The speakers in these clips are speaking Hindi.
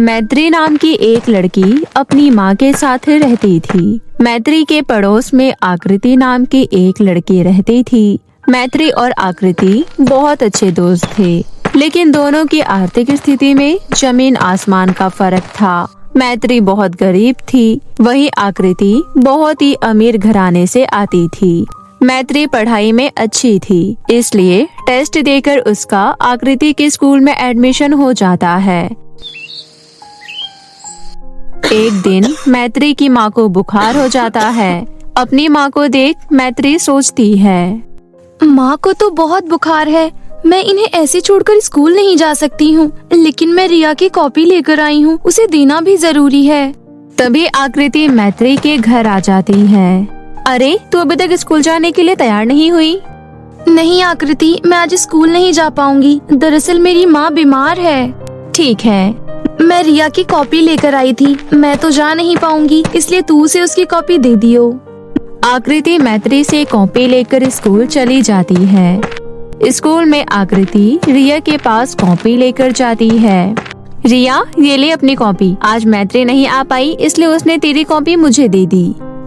मैत्री नाम की एक लड़की अपनी माँ के साथ रहती थी। मैत्री के पड़ोस में आकृति नाम की एक लड़की रहती थी। मैत्री और आकृति बहुत अच्छे दोस्त थे, लेकिन दोनों की आर्थिक स्थिति में जमीन आसमान का फर्क था। मैत्री बहुत गरीब थी, वहीं आकृति बहुत ही अमीर घराने से आती थी। मैत्री पढ़ाई में अच्छी थी, इसलिए टेस्ट देकर उसका आकृति के स्कूल में एडमिशन हो जाता है। एक दिन मैत्री की माँ को बुखार हो जाता है। अपनी माँ को देख मैत्री सोचती है, माँ को तो बहुत बुखार है, मैं इन्हें ऐसे छोड़कर स्कूल नहीं जा सकती हूँ। लेकिन मैं रिया की कॉपी लेकर आई हूँ, उसे देना भी जरूरी है। तभी आकृति मैत्री के घर आ जाती है। अरे, तू अभी तक स्कूल जाने के लिए तैयार नहीं हुई? नहीं आकृति, मैं आज स्कूल नहीं जा पाऊंगी। दरअसल मेरी माँ बीमार है। ठीक है, मैं रिया की कॉपी लेकर आई थी, मैं तो जा नहीं पाऊंगी, इसलिए तू उसे उसकी कॉपी दे दियो। आकृति मैत्री से कॉपी लेकर स्कूल चली जाती है। स्कूल में आकृति रिया के पास कॉपी लेकर जाती है। रिया, ये ले अपनी कॉपी। आज मैत्री नहीं आ पाई, इसलिए उसने तेरी कॉपी मुझे दे दी।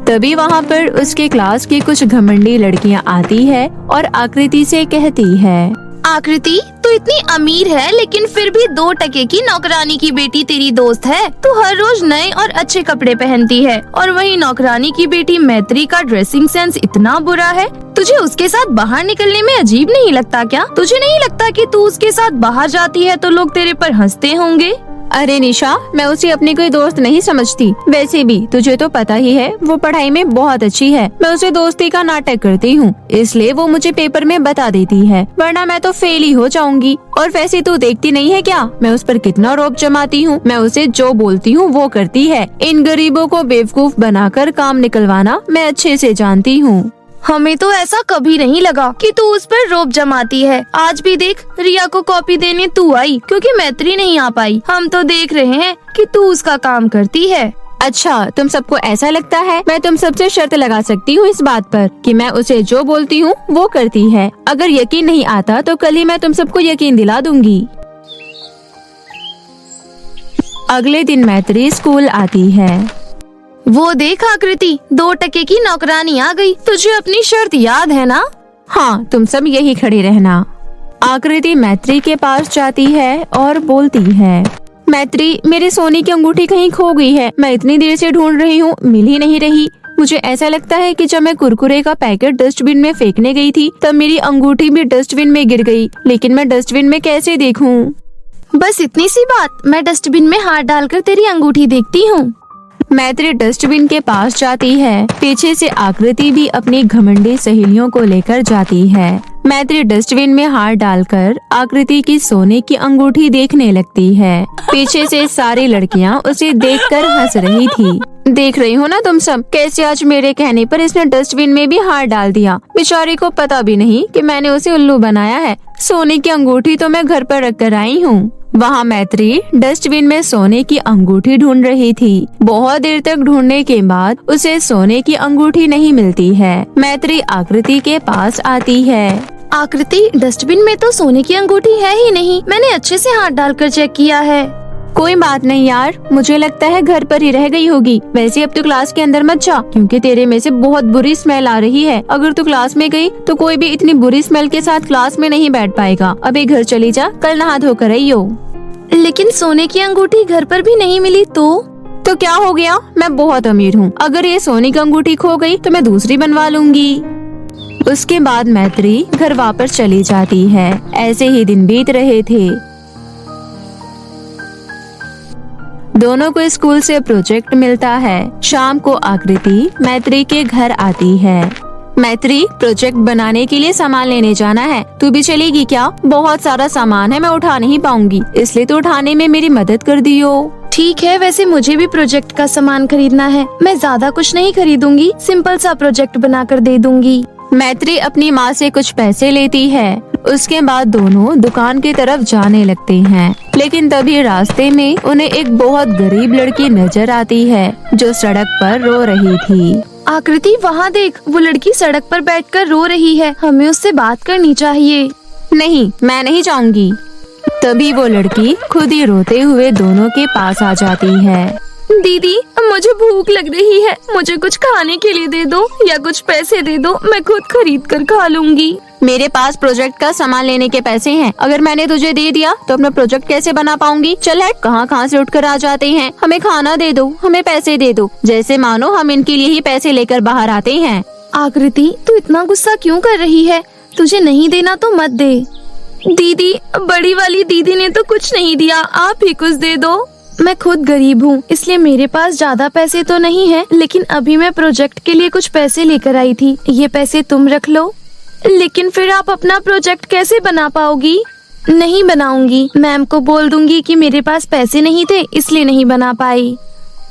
तभी वहाँ पर उसके क्लास की कुछ घमंडी लड़कियाँ आती है और आकृति से कहती है, आकृति, तू इतनी अमीर है लेकिन फिर भी 2 टके की नौकरानी की बेटी तेरी दोस्त है। तू हर रोज नए और अच्छे कपड़े पहनती है, और वही नौकरानी की बेटी मैत्री का ड्रेसिंग सेंस इतना बुरा है। तुझे उसके साथ बाहर निकलने में अजीब नहीं लगता क्या? तुझे नहीं लगता कि तू उसके साथ बाहर जाती है तो लोग तेरे पर हंसते होंगे? अरे निशा, मैं उसे अपनी कोई दोस्त नहीं समझती। वैसे भी तुझे तो पता ही है, वो पढ़ाई में बहुत अच्छी है। मैं उसे दोस्ती का नाटक करती हूँ, इसलिए वो मुझे पेपर में बता देती है, वरना मैं तो फेल ही हो जाऊंगी। और वैसे तू देखती नहीं है क्या, मैं उस पर कितना रौब जमाती हूँ। मैं उसे जो बोलती हूँ वो करती है। इन गरीबों को बेवकूफ बनाकर काम निकलवाना मैं अच्छे से जानती हूँ। हमें तो ऐसा कभी नहीं लगा कि तू उस पर रोब जमाती है। आज भी देख, रिया को कॉपी देने तू आई क्योंकि मैत्री नहीं आ पाई। हम तो देख रहे हैं कि तू उसका काम करती है। अच्छा, तुम सबको ऐसा लगता है? मैं तुम सबसे शर्त लगा सकती हूँ इस बात पर कि मैं उसे जो बोलती हूँ वो करती है। अगर यकीन नहीं आता तो कल ही मैं तुम सबको यकीन दिला दूंगी। अगले दिन मैत्री स्कूल आती है। वो देख आकृति, 2 टके की नौकरानी आ गई। तुझे अपनी शर्त याद है ना? हाँ, तुम सब यही खड़े रहना। आकृति मैत्री के पास जाती है और बोलती है, मैत्री, मेरी सोने की अंगूठी कहीं खो गई है। मैं इतनी देर से ढूंढ रही हूँ, मिल ही नहीं रही। मुझे ऐसा लगता है कि जब मैं कुरकुरे का पैकेट डस्टबिन में फेंकने गई थी तब मेरी अंगूठी भी डस्टबिन में गिर गई, लेकिन मैं डस्टबिन में कैसे देखूं? बस इतनी सी बात, मैं डस्टबिन में हाथ डालकर तेरी अंगूठी देखती हूँ। मैत्री डस्टबिन के पास जाती है। पीछे से आकृति भी अपनी घमंडी सहेलियों को लेकर जाती है। मैत्री डस्टबिन में हाथ डालकर आकृति की सोने की अंगूठी देखने लगती है। पीछे से सारी लड़कियां उसे देखकर हंस रही थी। देख रही हो ना तुम सब, कैसे आज मेरे कहने पर इसने डस्टबिन में भी हाथ डाल दिया। बेचारी को पता भी नहीं कि मैंने उसे उल्लू बनाया है। सोने की अंगूठी तो मैं घर पर रख कर आई हूँ। वहाँ मैत्री डस्टबिन में सोने की अंगूठी ढूंढ रही थी। बहुत देर तक ढूंढने के बाद उसे सोने की अंगूठी नहीं मिलती है। मैत्री आकृति के पास आती है। आकृति, डस्टबिन में तो सोने की अंगूठी है ही नहीं। मैंने अच्छे से हाथ डालकर चेक किया है। कोई बात नहीं यार, मुझे लगता है घर पर ही रह गई होगी। वैसे अब तू क्लास के अंदर मत जा, क्योंकि तेरे में से बहुत बुरी स्मेल आ रही है। अगर तू क्लास में गई तो कोई भी इतनी बुरी स्मेल के साथ क्लास में नहीं बैठ पाएगा। अभी घर चली जा, कल नहा धोकर आइयो। लेकिन सोने की अंगूठी घर पर भी नहीं मिली तो क्या हो गया? मैं बहुत अमीर हूँ। अगर ये सोने की अंगूठी खो गई तो मैं दूसरी बनवा लूंगी। उसके बाद मैत्री घर वापस चली जाती है। ऐसे ही दिन बीत रहे थे। दोनों को स्कूल से प्रोजेक्ट मिलता है। शाम को आकृति मैत्री के घर आती है। मैत्री, प्रोजेक्ट बनाने के लिए सामान लेने जाना है, तू भी चलेगी क्या? बहुत सारा सामान है, मैं उठा नहीं पाऊंगी, इसलिए तू उठाने में मेरी मदद कर दियो। ठीक है, वैसे मुझे भी प्रोजेक्ट का सामान खरीदना है। मैं ज्यादा कुछ नहीं खरीदूंगी, सिंपल सा प्रोजेक्ट बनाकर दे दूंगी। मैत्री अपनी माँ से कुछ पैसे लेती है। उसके बाद दोनों दुकान की तरफ जाने लगते हैं, लेकिन तभी रास्ते में उन्हें एक बहुत गरीब लड़की नजर आती है जो सड़क पर रो रही थी। आकृति, वहाँ देख, वो लड़की सड़क पर बैठकर रो रही है। हमें उससे बात करनी चाहिए। नहीं, मैं नहीं जाऊंगी। तभी वो लड़की खुद ही रोते हुए दोनों के पास आ जाती है। दीदी, मुझे भूख लग रही है, मुझे कुछ खाने के लिए दे दो या कुछ पैसे दे दो, मैं खुद खरीद कर खा लूंगी। मेरे पास प्रोजेक्ट का सामान लेने के पैसे हैं। अगर मैंने तुझे दे दिया तो अपना प्रोजेक्ट कैसे बना पाऊंगी? चल हट, कहाँ से उठकर आ जाते हैं। हमें खाना दे दो, हमें पैसे दे दो, जैसे मानो हम इनके लिए ही पैसे लेकर बाहर आते हैं। आकृति, तू इतना गुस्सा क्यों कर रही है? तुझे नहीं देना तो मत दे। दीदी, बड़ी वाली दीदी ने तो कुछ नहीं दिया, आप ही कुछ दे दो। मैं खुद गरीब हूँ, इसलिए मेरे पास ज्यादा पैसे तो नहीं है, लेकिन अभी मैं प्रोजेक्ट के लिए कुछ पैसे लेकर आई थी, ये पैसे तुम रख लो। लेकिन फिर आप अपना प्रोजेक्ट कैसे बना पाओगी? नहीं बनाऊंगी, मैम को बोल दूंगी कि मेरे पास पैसे नहीं थे इसलिए नहीं बना पाई।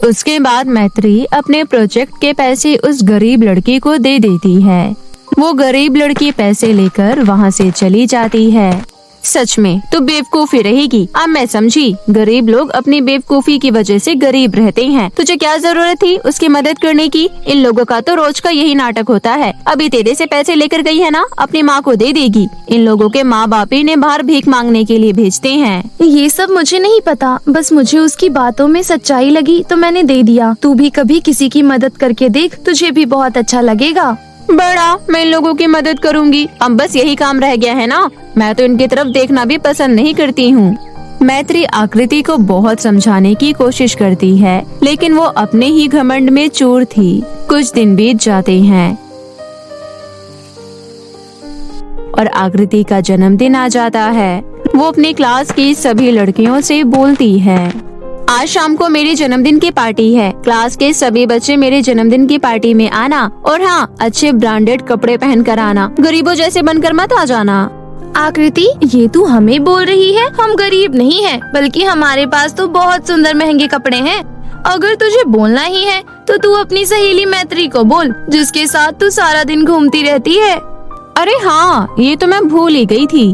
उसके बाद मैत्री अपने प्रोजेक्ट के पैसे उस गरीब लड़की को दे देती है। वो गरीब लड़की पैसे लेकर वहाँ से चली जाती है। सच में तू बेवकूफी रहेगी, अब मैं समझी। गरीब लोग अपनी बेवकूफी की वजह से गरीब रहते हैं। तुझे क्या जरूरत थी उसकी मदद करने की? इन लोगों का तो रोज का यही नाटक होता है। अभी तेरे से पैसे लेकर गई है ना, अपनी माँ को दे देगी। इन लोगों के माँ बाप इन्हें बाहर भीख मांगने के लिए भेजते हैं। ये सब मुझे नहीं पता, बस मुझे उसकी बातों में सच्चाई लगी तो मैंने दे दिया। तू भी कभी किसी की मदद करके देख, तुझे भी बहुत अच्छा लगेगा। बड़ा, मैं इन लोगों की मदद करूंगी, अब बस यही काम रह गया है ना। मैं तो इनकी तरफ देखना भी पसंद नहीं करती हूँ। मैत्री आकृति को बहुत समझाने की कोशिश करती है, लेकिन वो अपने ही घमंड में चूर थी। कुछ दिन बीत जाते हैं और आकृति का जन्मदिन आ जाता है। वो अपनी क्लास की सभी लड़कियों से बोलती है, आज शाम को मेरे जन्मदिन की पार्टी है। क्लास के सभी बच्चे मेरे जन्मदिन की पार्टी में आना, और हाँ, अच्छे ब्रांडेड कपड़े पहन कर आना, गरीबों जैसे बनकर मत आ जाना। आकृति, ये तू हमें बोल रही है? हम गरीब नहीं हैं, बल्कि हमारे पास तो बहुत सुंदर महंगे कपड़े हैं। अगर तुझे बोलना ही है तो तू अपनी सहेली मैत्री को बोल, जिसके साथ तू सारा दिन घूमती रहती है। अरे हाँ, ये तो मैं भूल ही गई थी।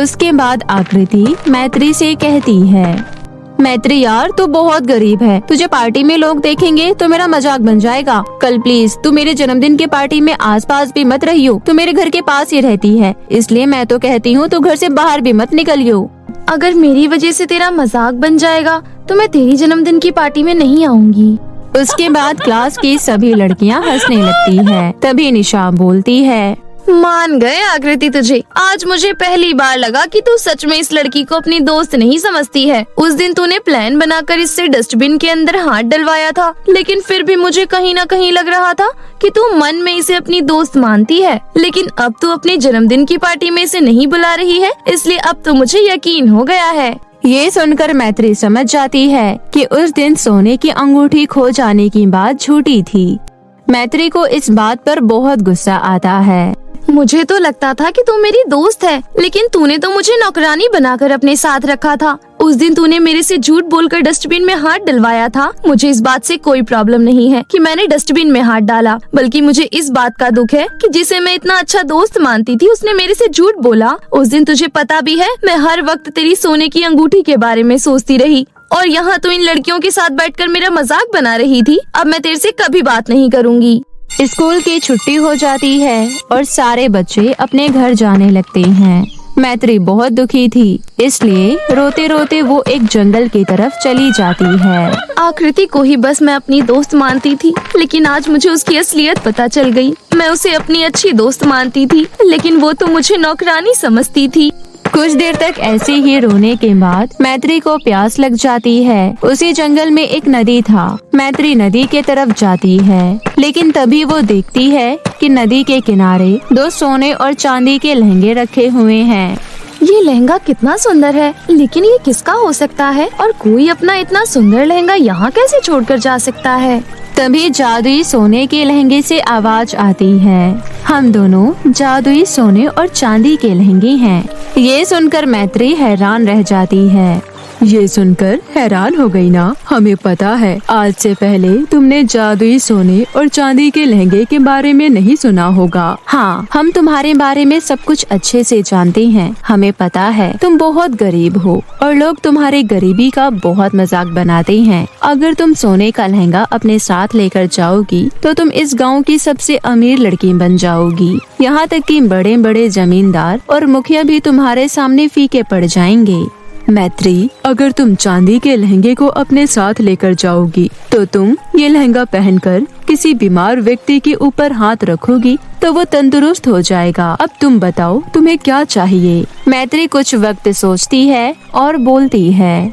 उसके बाद आकृति मैत्री से कहती है, मैत्री यार, तू बहुत गरीब है, तुझे पार्टी में लोग देखेंगे तो मेरा मजाक बन जाएगा। कल प्लीज तू मेरे जन्मदिन की पार्टी में आसपास भी मत रहियो, तू मेरे घर के पास ही रहती है, इसलिए मैं तो कहती हूँ तू घर से बाहर भी मत निकलियो। अगर मेरी वजह से तेरा मजाक बन जाएगा तो मैं तेरी जन्मदिन की पार्टी में नहीं आऊंगी। उसके बाद क्लास की सभी लड़कियाँ हंसने लगती है। तभी निशा बोलती है, मान गए आकृति तुझे। आज मुझे पहली बार लगा कि तू सच में इस लड़की को अपनी दोस्त नहीं समझती है। उस दिन तूने प्लान बनाकर इससे डस्टबिन के अंदर हाथ डलवाया था, लेकिन फिर भी मुझे कहीं न कहीं लग रहा था कि तू मन में इसे अपनी दोस्त मानती है। लेकिन अब तू अपने जन्मदिन की पार्टी में इसे नहीं बुला रही है, इसलिए अब तो मुझे यकीन हो गया है। ये सुनकर मैत्री समझ जाती है कि उस दिन सोने की अंगूठी खो जाने की बात झूठी थी। मैत्री को इस बात पर बहुत गुस्सा आता है। मुझे तो लगता था कि तू मेरी दोस्त है, लेकिन तूने तो मुझे नौकरानी बनाकर अपने साथ रखा था। उस दिन तूने मेरे से झूठ बोलकर डस्टबिन में हाथ डलवाया था। मुझे इस बात से कोई प्रॉब्लम नहीं है कि मैंने डस्टबिन में हाथ डाला, बल्कि मुझे इस बात का दुख है कि जिसे मैं इतना अच्छा दोस्त मानती थी उसने मेरे से झूठ बोला। उस दिन तुझे पता भी है, मैं हर वक्त तेरी सोने की अंगूठी के बारे में सोचती रही, और यहाँ तो इन लड़कियों के साथ बैठकर मेरा मजाक बना रही थी। अब मैं तेरे से कभी बात नहीं करूँगी। स्कूल की छुट्टी हो जाती है और सारे बच्चे अपने घर जाने लगते हैं। मैत्री बहुत दुखी थी, इसलिए रोते रोते वो एक जंगल की तरफ चली जाती है। आकृति को ही बस मैं अपनी दोस्त मानती थी, लेकिन आज मुझे उसकी असलियत पता चल गई। मैं उसे अपनी अच्छी दोस्त मानती थी, लेकिन वो तो मुझे नौकरानी समझती थी। कुछ देर तक ऐसे ही रोने के बाद मैत्री को प्यास लग जाती है। उसी जंगल में एक नदी था। मैत्री नदी के तरफ जाती है, लेकिन तभी वो देखती है कि नदी के किनारे 2 सोने और चांदी के लहंगे रखे हुए हैं। ये लहंगा कितना सुंदर है, लेकिन ये किसका हो सकता है? और कोई अपना इतना सुंदर लहंगा यहाँ कैसे छोड़कर जा सकता है? तभी जादुई सोने के लहंगे से आवाज आती है, हम दोनों जादुई सोने और चांदी के लहंगे हैं। ये सुनकर मैत्री हैरान रह जाती है। ये सुनकर हैरान हो गई ना। हमें पता है आज से पहले तुमने जादुई सोने और चांदी के लहंगे के बारे में नहीं सुना होगा। हाँ, हम तुम्हारे बारे में सब कुछ अच्छे से जानते हैं। हमें पता है तुम बहुत गरीब हो और लोग तुम्हारे गरीबी का बहुत मजाक बनाते हैं। अगर तुम सोने का लहंगा अपने साथ लेकर जाओगी तो तुम इस गाँव की सबसे अमीर लड़की बन जाओगी। यहाँ तक कि बड़े बड़े जमींदार और मुखिया भी तुम्हारे सामने फीके पड़ जाएंगे। मैत्री, अगर तुम चांदी के लहंगे को अपने साथ लेकर जाओगी तो तुम ये लहंगा पहनकर किसी बीमार व्यक्ति के ऊपर हाथ रखोगी तो वो तंदुरुस्त हो जाएगा। अब तुम बताओ तुम्हें क्या चाहिए। मैत्री कुछ वक्त सोचती है और बोलती है,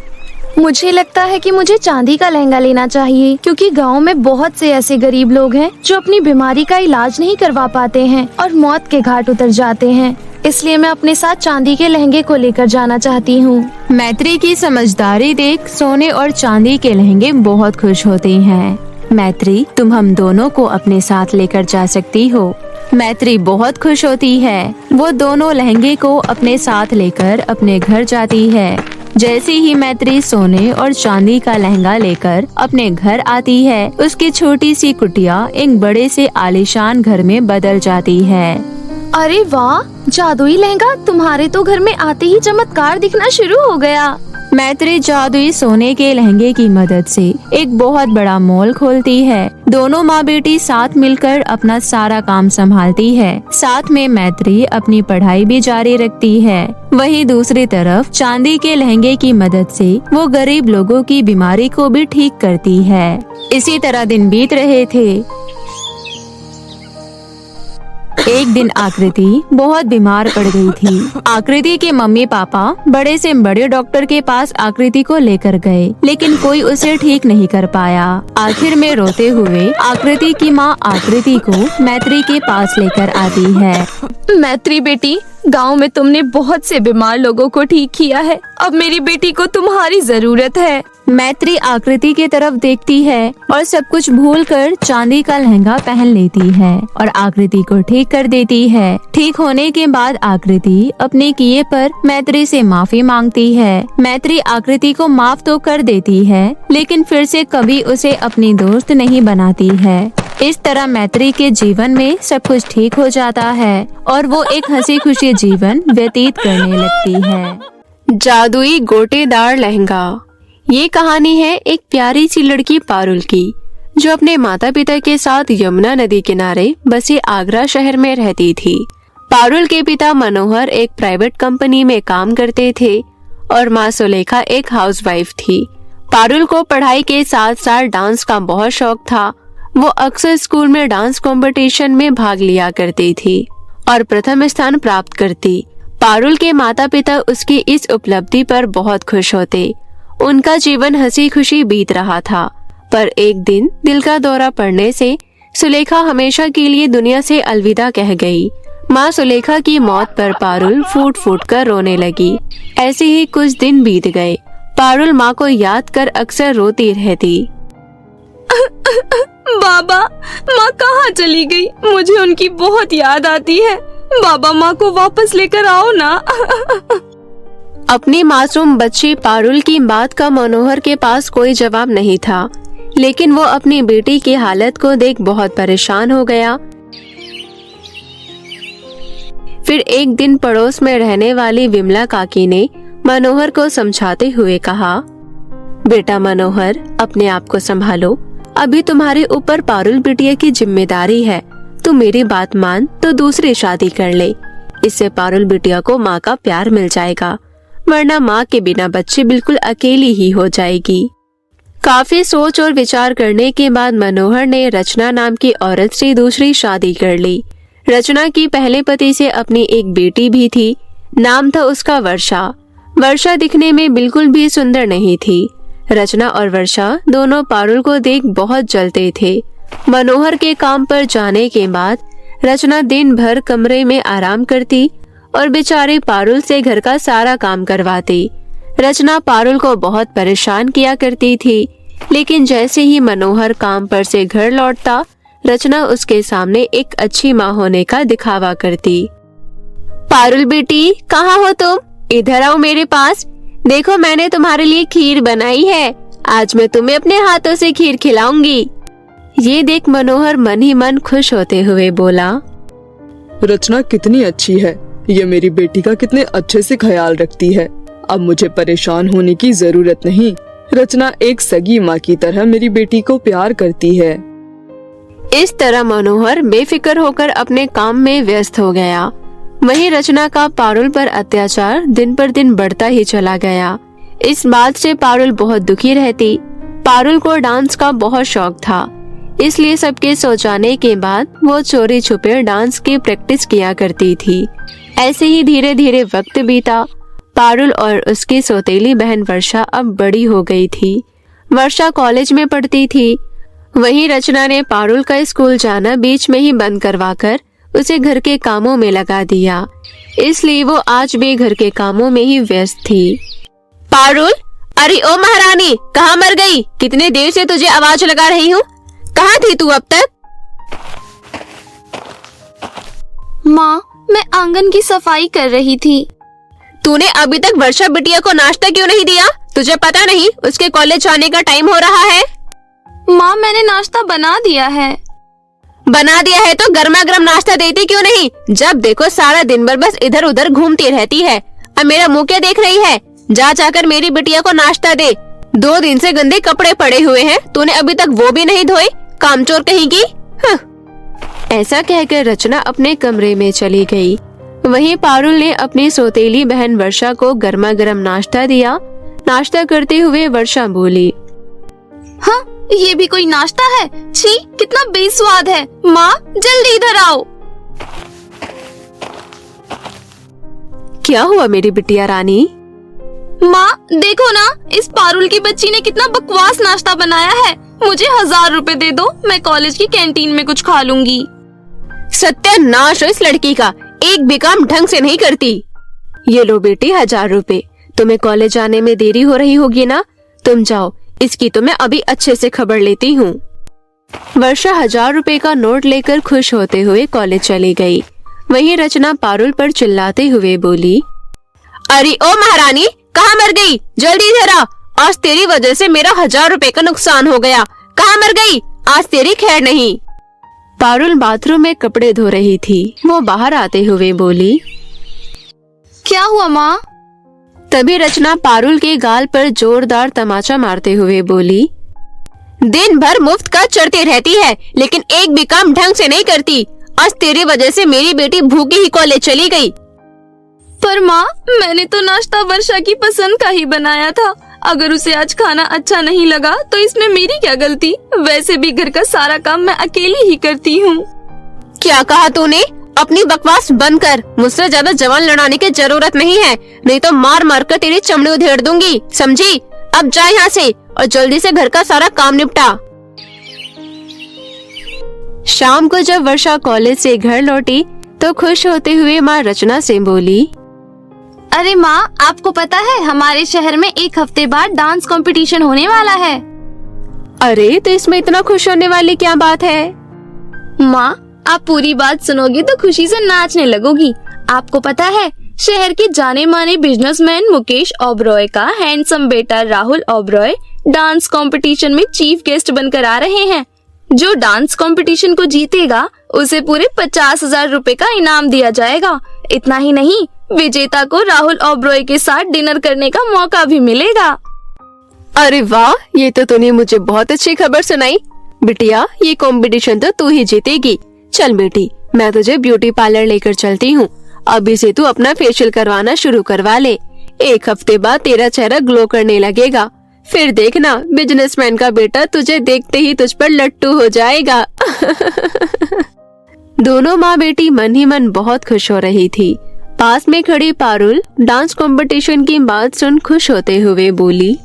मुझे लगता है कि मुझे चांदी का लहंगा लेना चाहिए, क्योंकि गांव में बहुत से ऐसे गरीब लोग हैं जो अपनी बीमारी का इलाज नहीं करवा पाते हैं और मौत के घाट उतर जाते हैं। इसलिए मैं अपने साथ चांदी के लहंगे को लेकर जाना चाहती हूँ। मैत्री की समझदारी देख सोने और चांदी के लहंगे बहुत खुश होते हैं। मैत्री, तुम हम दोनों को अपने साथ लेकर जा सकती हो। मैत्री बहुत खुश होती है। वो दोनों लहंगे को अपने साथ लेकर अपने घर जाती है। जैसे ही मैत्री सोने और चांदी का लहंगा लेकर अपने घर आती है, उसकी छोटी सी कुटिया एक बड़े से आलीशान घर में बदल जाती है। अरे वाह, जादुई लहंगा, तुम्हारे तो घर में आते ही चमत्कार दिखना शुरू हो गया। मैत्री जादुई सोने के लहंगे की मदद से एक बहुत बड़ा मॉल खोलती है। दोनों माँ बेटी साथ मिलकर अपना सारा काम संभालती है। साथ में मैत्री अपनी पढ़ाई भी जारी रखती है। वहीं दूसरी तरफ चांदी के लहंगे की मदद से वो गरीब लोगों की बीमारी को भी ठीक करती है। इसी तरह दिन बीत रहे थे। एक दिन आकृति बहुत बीमार पड़ गई थी। आकृति के मम्मी पापा बड़े से बड़े डॉक्टर के पास आकृति को लेकर गए, लेकिन कोई उसे ठीक नहीं कर पाया। आखिर में रोते हुए आकृति की माँ आकृति को मैत्री के पास लेकर आती है। मैत्री बेटी, गांव में तुमने बहुत से बीमार लोगों को ठीक किया है। अब मेरी बेटी को तुम्हारी जरूरत है। मैत्री आकृति की तरफ देखती है और सब कुछ भूलकर चांदी का लहंगा पहन लेती है और आकृति को ठीक कर देती है। ठीक होने के बाद आकृति अपने किए पर मैत्री से माफी मांगती है। मैत्री आकृति को माफ तो कर देती है, लेकिन फिर से कभी उसे अपनी दोस्त नहीं बनाती है। इस तरह मैत्री के जीवन में सब कुछ ठीक हो जाता है और वो एक हंसी खुशी जीवन व्यतीत करने लगती है। जादुई गोटेदार लहंगा। ये कहानी है एक प्यारी सी लड़की पारुल की, जो अपने माता पिता के साथ यमुना नदी किनारे बसे आगरा शहर में रहती थी। पारुल के पिता मनोहर एक प्राइवेट कंपनी में काम करते थे और माँ सुलेखा एक हाउसवाइफ थी। पारुल को पढ़ाई के साथ साथ डांस का बहुत शौक था। वो अक्सर स्कूल में डांस कंपटीशन में भाग लिया करती थी और प्रथम स्थान प्राप्त करती। पारुल के माता पिता उसकी इस उपलब्धि पर बहुत खुश होते। उनका जीवन हंसी खुशी बीत रहा था, पर एक दिन दिल का दौरा पड़ने से सुलेखा हमेशा के लिए दुनिया से अलविदा कह गई। माँ सुलेखा की मौत पर पारुल फूट फूट कर रोने लगी। ऐसे ही कुछ दिन बीत गए। पारुल माँ को याद कर अक्सर रोती रहती। बाबा, माँ कहाँ चली गई? मुझे उनकी बहुत याद आती है। बाबा, माँ को वापस लेकर आओ ना। अपनी मासूम बच्ची पारुल की बात का मनोहर के पास कोई जवाब नहीं था, लेकिन वो अपनी बेटी की हालत को देख बहुत परेशान हो गया। फिर एक दिन पड़ोस में रहने वाली विमला काकी ने मनोहर को समझाते हुए कहा, बेटा मनोहर, अपने आप को संभालो। अभी तुम्हारे ऊपर पारुल बिटिया की जिम्मेदारी है। तू मेरी बात मान तो दूसरी शादी कर ले। इससे पारुल बिटिया को माँ का प्यार मिल जाएगा, वरना माँ के बिना बच्ची बिल्कुल अकेली ही हो जाएगी। काफी सोच और विचार करने के बाद मनोहर ने रचना नाम की औरत से दूसरी शादी कर ली। रचना की पहले पति से अपनी एक बेटी भी थी। नाम था उसका वर्षा। वर्षा दिखने में बिल्कुल भी सुंदर नहीं थी। रचना और वर्षा दोनों पारुल को देख बहुत जलते थे। मनोहर के काम पर जाने के बाद रचना दिन भर कमरे में आराम करती और बेचारी पारुल से घर का सारा काम करवाती। रचना पारुल को बहुत परेशान किया करती थी, लेकिन जैसे ही मनोहर काम पर से घर लौटता, रचना उसके सामने एक अच्छी माँ होने का दिखावा करती। पारुल बेटी, कहाँ हो तुम? इधर आओ मेरे पास। देखो मैंने तुम्हारे लिए खीर बनाई है, आज मैं तुम्हें अपने हाथों से खीर खिलाऊंगी। ये देख मनोहर मन ही मन खुश होते हुए बोला, रचना कितनी अच्छी है, ये मेरी बेटी का कितने अच्छे से ख्याल रखती है। अब मुझे परेशान होने की जरूरत नहीं। रचना एक सगी माँ की तरह मेरी बेटी को प्यार करती है। इस तरह मनोहर बेफिक्र होकर अपने काम में व्यस्त हो गया। वहीं रचना का पारुल पर अत्याचार दिन पर दिन बढ़ता ही चला गया। इस बात से पारुल बहुत दुखी रहती। पारुल को डांस का बहुत शौक था, इसलिए सबके सो जाने के बाद वो चोरी छुपे डांस की प्रैक्टिस किया करती थी। ऐसे ही धीरे धीरे वक्त बीता। पारुल और उसकी सौतेली बहन वर्षा अब बड़ी हो गई थी। वर्षा कॉलेज में पढ़ती थी। वहीं रचना ने पारुल का स्कूल जाना बीच में ही बंद करवाकर उसे घर के कामों में लगा दिया, इसलिए वो आज भी घर के कामों में ही व्यस्त थी। पारुल, अरे ओ महारानी, कहाँ मर गई? कितने देर से तुझे आवाज लगा रही हूँ, कहाँ थी तू अब तक? माँ, मैं आंगन की सफाई कर रही थी। तूने अभी तक वर्षा बिटिया को नाश्ता क्यों नहीं दिया? तुझे पता नहीं उसके कॉलेज जाने का टाइम हो रहा है? माँ, मैंने नाश्ता बना दिया है। बना दिया है तो गर्मा गर्म नाश्ता देती क्यों नहीं? जब देखो सारा दिन भर बस इधर उधर घूमती रहती है। अब मेरा मुंह क्या देख रही है? जा जाकर मेरी बिटिया को नाश्ता दे। 2 दिन से गंदे कपड़े पड़े हुए हैं, तूने अभी तक वो भी नहीं धोए, कामचोर कहेगी। ऐसा कहकर रचना अपने कमरे में चली गई। वहीं पारुल ने अपनी सौतेली बहन वर्षा को गर्मा गर्म नाश्ता दिया। नाश्ता करते हुए वर्षा बोली, हाँ, ये भी कोई नाश्ता है? छी, कितना बेस्वाद है। माँ, जल्दी इधर आओ। क्या हुआ मेरी बिटिया रानी? माँ, देखो ना, इस पारुल की बच्ची ने कितना बकवास नाश्ता बनाया है। मुझे 1000 रुपए दे दो, मैं कॉलेज की कैंटीन में कुछ खा लूंगी। सत्यानाश हो इस लड़की का, एक भी काम ढंग से नहीं करती। ये लो बेटी 1000 रुपए, तुम्हें कॉलेज जाने में देरी हो रही होगी ना, तुम जाओ, इसकी तो मैं अभी अच्छे से खबर लेती हूँ। वर्षा 1000 रुपए का नोट लेकर खुश होते हुए कॉलेज चली गई। वहीं रचना पारुल पर चिल्लाते हुए बोली, अरे ओ महारानी, कहाँ मर गई? जल्दी इधर आ, आज तेरी वजह से मेरा 1000 रुपए का नुकसान हो गया। कहाँ मर गई? आज तेरी खैर नहीं। पारुल बाथरूम में कपड़े धो रही थी। वो बाहर आते हुए बोली, क्या हुआ माँ? तभी रचना पारुल के गाल पर जोरदार तमाचा मारते हुए बोली, दिन भर मुफ्त का चढ़ती रहती है, लेकिन एक भी काम ढंग से नहीं करती। आज तेरी वजह से मेरी बेटी भूखी ही कॉलेज चली गई। पर माँ, मैंने तो नाश्ता वर्षा की पसंद का ही बनाया था। अगर उसे आज खाना अच्छा नहीं लगा तो इसमें मेरी क्या गलती? वैसे भी घर का सारा काम मैं अकेली ही करती हूँ। क्या कहा तूने? अपनी बकवास बंद कर। मुझसे ज्यादा जवान लड़ाने की जरूरत नहीं है, नहीं तो मार मार कर तेरी चमड़ी उधेड़ दूंगी, समझी? अब जा यहाँ से और जल्दी से घर का सारा काम निपटा। शाम को जब वर्षा कॉलेज से घर लौटी तो खुश होते हुए माँ रचना से बोली, अरे माँ, आपको पता है हमारे शहर में 1 हफ्ते बाद डांस कंपटीशन होने वाला है। अरे तो इसमें इतना खुश होने वाली क्या बात है? माँ, आप पूरी बात सुनोगी तो खुशी से नाचने लगोगी। आपको पता है, शहर के जाने माने बिजनेसमैन मुकेश ओबरॉय का हैंडसम बेटा राहुल ओबरॉय डांस कंपटीशन में चीफ गेस्ट बनकर आ रहे हैं। जो डांस कंपटीशन को जीतेगा उसे पूरे 50,000 रुपए का इनाम दिया जाएगा। इतना ही नहीं, विजेता को राहुल ओबरॉय के साथ डिनर करने का मौका भी मिलेगा। अरे वाह, ये तो तूने मुझे बहुत अच्छी खबर सुनाई। बिटिया, ये कंपटीशन तो तू ही जीतेगी। चल बेटी, मैं तुझे ब्यूटी पार्लर लेकर चलती हूँ। अभी से तू अपना फेशियल करवाना शुरू करवा ले। 1 हफ्ते बाद तेरा चेहरा ग्लो करने लगेगा। फिर देखना, बिजनेसमैन का बेटा तुझे देखते ही तुझ पर लट्टू हो जाएगा। दोनों माँ बेटी मन ही मन बहुत खुश हो रही थी। पास में खड़ी पारुल डांस कंपटीशन की बात सुन खुश होते हुए बोली,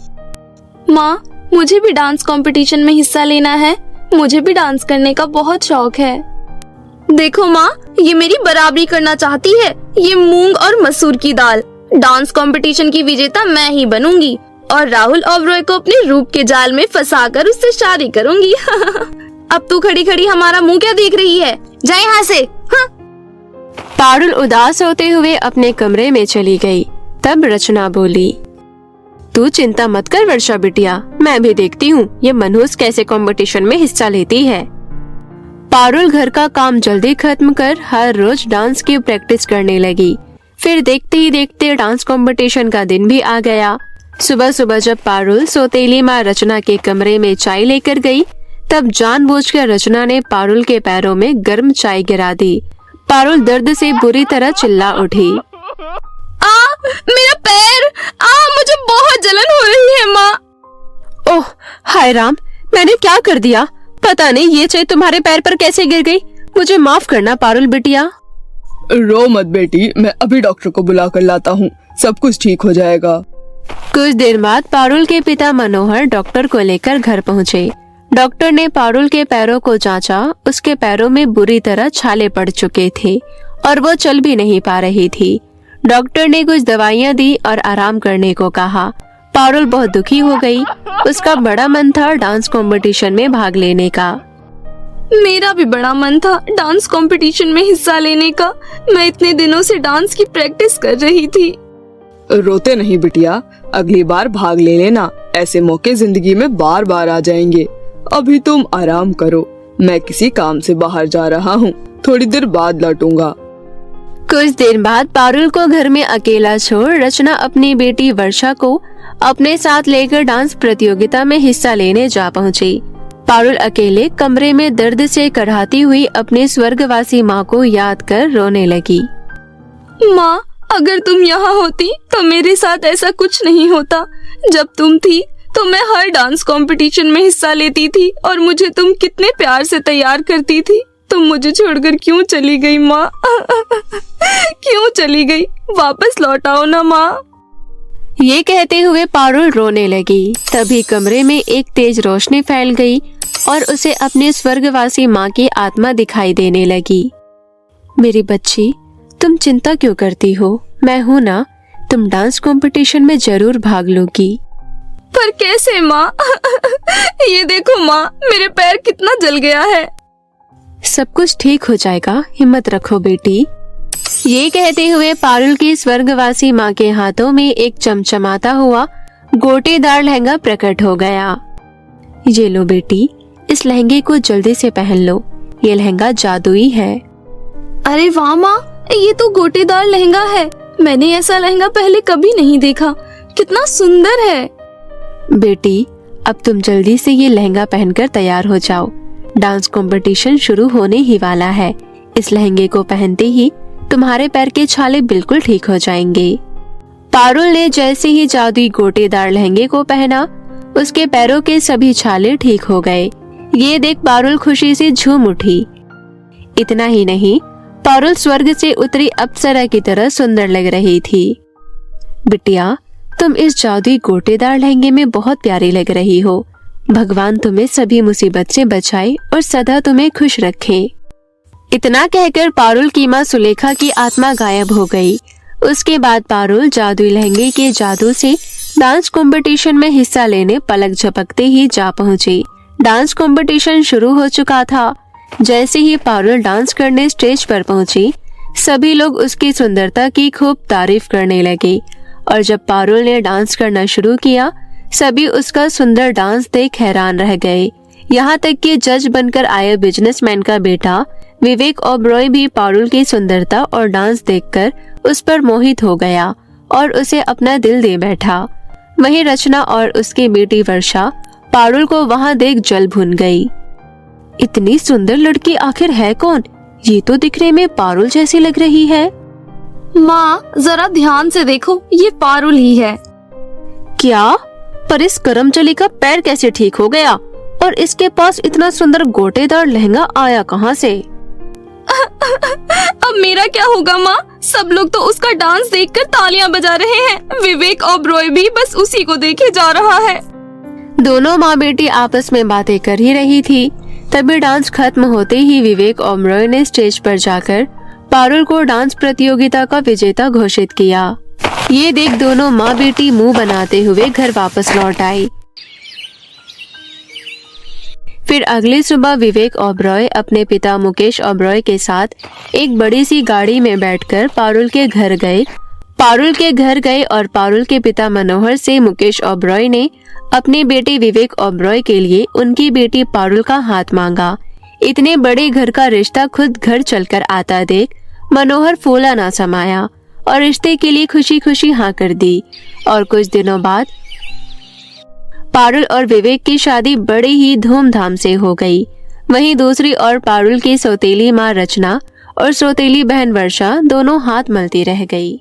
माँ, मुझे भी डांस कंपटीशन में हिस्सा लेना है। मुझे भी डांस करने का बहुत शौक है। देखो माँ, ये मेरी बराबरी करना चाहती है। ये मूंग और मसूर की दाल। डांस कंपटीशन की विजेता मैं ही बनूंगी और राहुल ओबरॉय को अपने रूप के जाल में फंसाकर उससे शादी करूंगी। अब तू खड़ी खड़ी हमारा मुंह क्या देख रही है? जा यहाँ से। हाँ। पारुल उदास होते हुए अपने कमरे में चली गई। तब रचना बोली, तू चिंता मत कर वर्षा बिटिया, मैं भी देखती हूँ ये मनहूस कैसे कंपटीशन में हिस्सा लेती है। पारुल घर का काम जल्दी खत्म कर हर रोज डांस की प्रैक्टिस करने लगी। फिर देखते ही देखते डांस कंपटीशन का दिन भी आ गया। सुबह सुबह जब पारुल सौतेली माँ रचना के कमरे में चाय लेकर गई, तब जानबूझकर रचना ने पारुल के पैरों में गर्म चाय गिरा दी। पारुल दर्द से बुरी तरह चिल्ला उठी। मेरा पैर, मुझे बहुत जलन हो रही है माँ। ओह हाय राम, मैंने क्या कर दिया? पता नहीं ये चाय तुम्हारे पैर पर कैसे गिर गई। मुझे माफ करना पारुल बिटिया। रो मत बेटी, मैं अभी डॉक्टर को बुला कर लाता हूँ, सब कुछ ठीक हो जाएगा। कुछ देर बाद पारुल के पिता मनोहर डॉक्टर को लेकर घर पहुँचे। डॉक्टर ने पारुल के पैरों को जांचा। उसके पैरों में बुरी तरह छाले पड़ चुके थे और वो चल भी नहीं पा रही थी। डॉक्टर ने कुछ दवाइयाँ दी और आराम करने को कहा। पारुल बहुत दुखी हो गई। उसका बड़ा मन था डांस कंपटीशन में भाग लेने का। मेरा भी बड़ा मन था डांस कंपटीशन में हिस्सा लेने का। मैं इतने दिनों से डांस की प्रैक्टिस कर रही थी। रोते नहीं बिटिया, अगली बार भाग ले लेना। ऐसे मौके जिंदगी में बार बार आ जाएंगे। अभी तुम आराम करो, मैं किसी काम से बाहर जा रहा हूँ, थोड़ी देर बाद लौटूंगा। कुछ देर बाद पारुल को घर में अकेला छोड़ रचना अपनी बेटी वर्षा को अपने साथ लेकर डांस प्रतियोगिता में हिस्सा लेने जा पहुंची। पारुल अकेले कमरे में दर्द से कराहती हुई अपने स्वर्गवासी माँ को याद कर रोने लगी। माँ, अगर तुम यहाँ होती तो मेरे साथ ऐसा कुछ नहीं होता। जब तुम थी तो मैं हर डांस कंपटीशन में हिस्सा लेती थी और मुझे तुम कितने प्यार से तैयार करती थी। तुम मुझे छोड़कर क्यों चली गई माँ? क्यों चली गई? वापस लौट आओ ना माँ। ये कहते हुए पारुल रोने लगी। तभी कमरे में एक तेज रोशनी फैल गई और उसे अपने स्वर्गवासी माँ की आत्मा दिखाई देने लगी। मेरी बच्ची, तुम चिंता क्यों करती हो? मैं हूँ ना, तुम डांस कंपटीशन में जरूर भाग लोगी। पर कैसे माँ? ये देखो माँ, मेरे पैर कितना जल गया है। सब कुछ ठीक हो जाएगा, हिम्मत रखो बेटी। ये कहते हुए पारुल की स्वर्गवासी माँ के हाथों में एक चमचमाता हुआ गोटेदार लहंगा प्रकट हो गया। ये लो बेटी, इस लहंगे को जल्दी से पहन लो, ये लहंगा जादुई है। अरे वाह माँ, ये तो गोटेदार लहंगा है। मैंने ऐसा लहंगा पहले कभी नहीं देखा। कितना सुंदर है। बेटी, अब तुम जल्दी से ये लहंगा पहनकर तैयार हो जाओ। डांस कंपटीशन शुरू होने ही वाला है। इस लहंगे को पहनते ही तुम्हारे पैर के छाले बिल्कुल ठीक हो जाएंगे। पारुल ने जैसे ही जादुई गोटेदार लहंगे को पहना, उसके पैरों के सभी छाले ठीक हो गए। ये देख पारुल खुशी से झूम उठी। इतना ही नहीं, पारुल स्वर्ग से उतरी अप्सरा की तरह सुंदर लग रही थी। बिटिया, तुम इस जादुई गोटेदार लहंगे में बहुत प्यारी लग रही हो। भगवान तुम्हें सभी मुसीबत से बचाए और सदा तुम्हें खुश रखे। इतना कहकर पारुल की माँ सुलेखा की आत्मा गायब हो गई। उसके बाद पारुल जादुई लहंगे के जादू से डांस कंपटीशन में हिस्सा लेने पलक झपकते ही जा पहुंची। डांस कंपटीशन शुरू हो चुका था। जैसे ही पारुल डांस करने स्टेज पर पहुंची, सभी लोग उसकी सुंदरता की खूब तारीफ करने लगे और जब पारुल ने डांस करना शुरू किया, सभी उसका सुंदर डांस देख हैरान रह गए। यहाँ तक कि जज बनकर आए बिजनेसमैन का बेटा विवेक ओबरॉय भी पारुल की सुंदरता और डांस देखकर उस पर मोहित हो गया और उसे अपना दिल दे बैठा। वहीं रचना और उसकी बेटी वर्षा पारुल को वहाँ देख जल भुन गई। इतनी सुंदर लड़की आखिर है कौन? ये तो दिखने में पारुल जैसी लग रही है। माँ, जरा ध्यान से देखो, ये पारुल ही है। क्या? पर इस करमचली का पैर कैसे ठीक हो गया और इसके पास इतना सुंदर गोटेदार लहंगा आया कहाँ से? अब मेरा क्या होगा माँ? सब लोग तो उसका डांस देखकर तालियां बजा रहे हैं। विवेक ओबरॉय भी बस उसी को देखे जा रहा है। दोनों माँ बेटी आपस में बातें कर ही रही थी। तभी डांस खत्म होते ही विवेक ओबरॉय ने स्टेज पर जाकर पारुल को डांस प्रतियोगिता का विजेता घोषित किया। ये देख दोनों माँ बेटी मुंह बनाते हुए घर वापस लौट आई। फिर अगली सुबह विवेक ओबरॉय अपने पिता मुकेश ओबरॉय के साथ एक बड़ी सी गाड़ी में बैठकर पारुल के घर गए। पारुल के घर गए और पारुल के पिता मनोहर से मुकेश ओबरॉय ने अपने बेटे विवेक ओबरॉय के लिए उनकी बेटी पारुल का हाथ मांगा। इतने बड़े घर का रिश्ता खुद घर चलकर आता देख मनोहर फूला ना समाया और रिश्ते के लिए खुशी खुशी हाँ कर दी। और कुछ दिनों बाद पारुल और विवेक की शादी बड़े ही धूमधाम से हो गई। वहीं दूसरी ओर पारुल की सौतेली माँ रचना और सौतेली बहन वर्षा दोनों हाथ मलती रह गई।